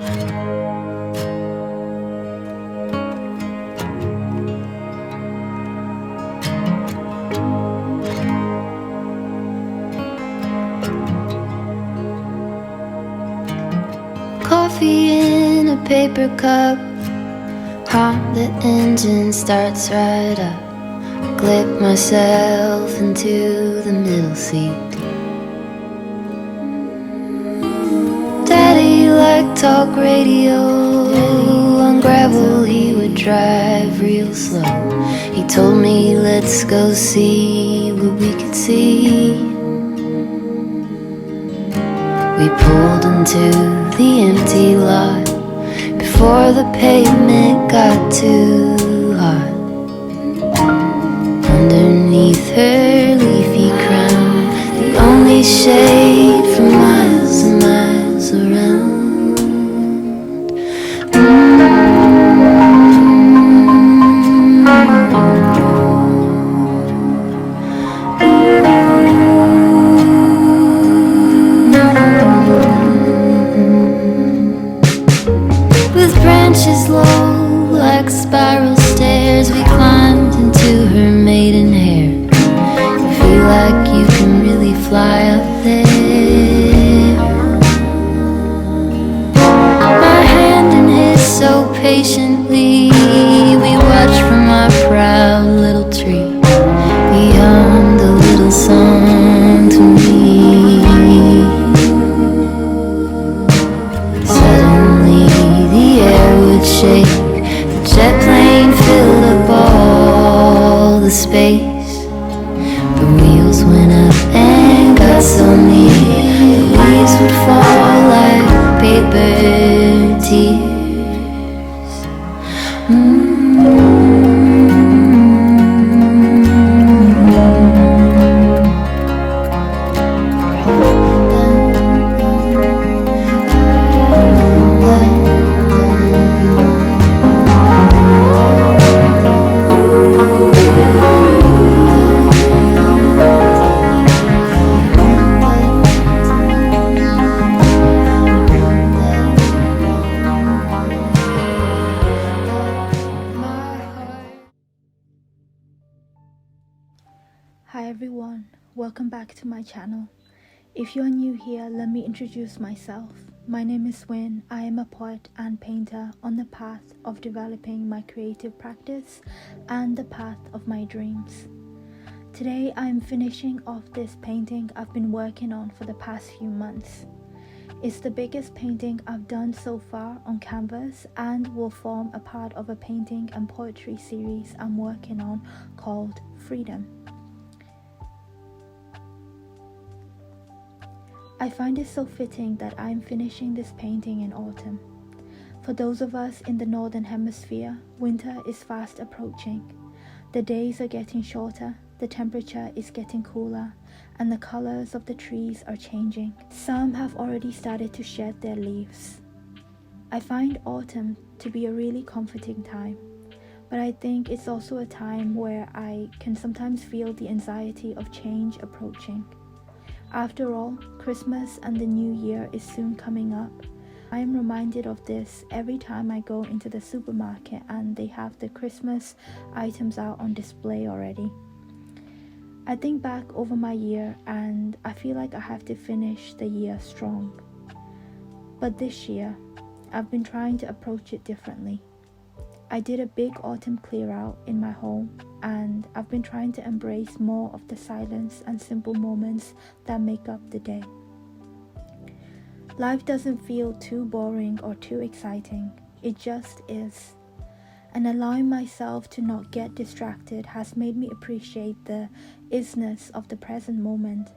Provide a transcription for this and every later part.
Coffee in a paper cup, the engine starts right up. Clip myself into the middle seat. Daddy liked talk radio. On gravel he would drive real slow. He told me, let's go see what we could see. We pulled into the empty lot before the pavement got too hot. Underneath her leafy crown, the only shade for miles and miles around. With branches low like spiral stairs, we climbed into her maiden hair. You feel like you can really fly up there. My hand in his so patiently, we watched from our proud little tree. We hummed a little song to me. Suddenly the air would shake. The jet plane filled up all the space. The wheels went up and got so near. The leaves would fall like paper tears. Hi everyone, welcome back to my channel. If you're new here, let me introduce myself. My name is Win. I am a poet and painter on the path of developing my creative practice and the path of my dreams. Today I am finishing off this painting I've been working on for the past few months. It's the biggest painting I've done so far on canvas and will form a part of a painting and poetry series I'm working on called Freedom. I find it so fitting that I am finishing this painting in autumn. For those of us in the northern hemisphere, winter is fast approaching. The days are getting shorter, the temperature is getting cooler, and the colors of the trees are changing. Some have already started to shed their leaves. I find autumn to be a really comforting time, but I think it's also a time where I can sometimes feel the anxiety of change approaching. After all, Christmas and the New Year is soon coming up. I am reminded of this every time I go into the supermarket and they have the Christmas items out on display already. I think back over my year and I feel like I have to finish the year strong. But this year, I've been trying to approach it differently. I did a big autumn clear out in my home, and I've been trying to embrace more of the silence and simple moments that make up the day. Life doesn't feel too boring or too exciting, it just is. And allowing myself to not get distracted has made me appreciate the isness of the present moment.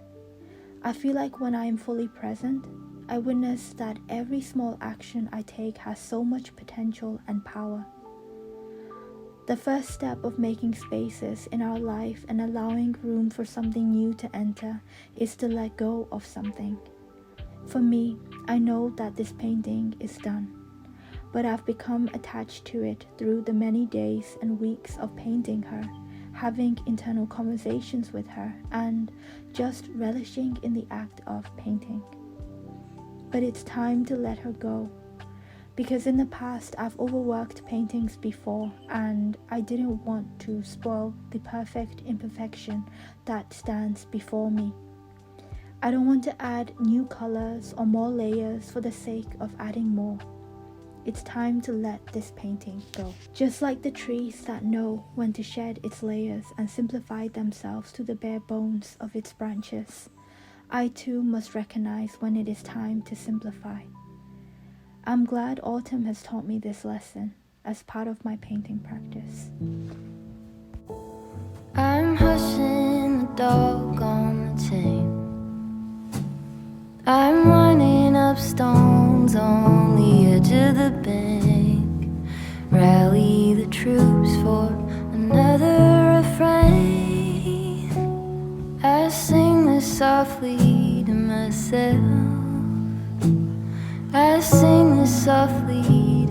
I feel like when I am fully present, I witness that every small action I take has so much potential and power. The first step of making spaces in our life and allowing room for something new to enter is to let go of something. For me, I know that this painting is done, but I've become attached to it through the many days and weeks of painting her, having internal conversations with her, and just relishing in the act of painting. But it's time to let her go. because in the past I've overworked paintings before and I didn't want to spoil the perfect imperfection that stands before me. I don't want to add new colors or more layers for the sake of adding more. It's time to let this painting go. Just like the trees that know when to shed its layers and simplify themselves to the bare bones of its branches, I too must recognize when it is time to simplify. I'm glad autumn has taught me this lesson as part of my painting practice. I'm hushing the dog on the chain. I'm lining up stones on the edge of the bank. Rally the troops for another refrain. I sing this softly to myself. I sing this softly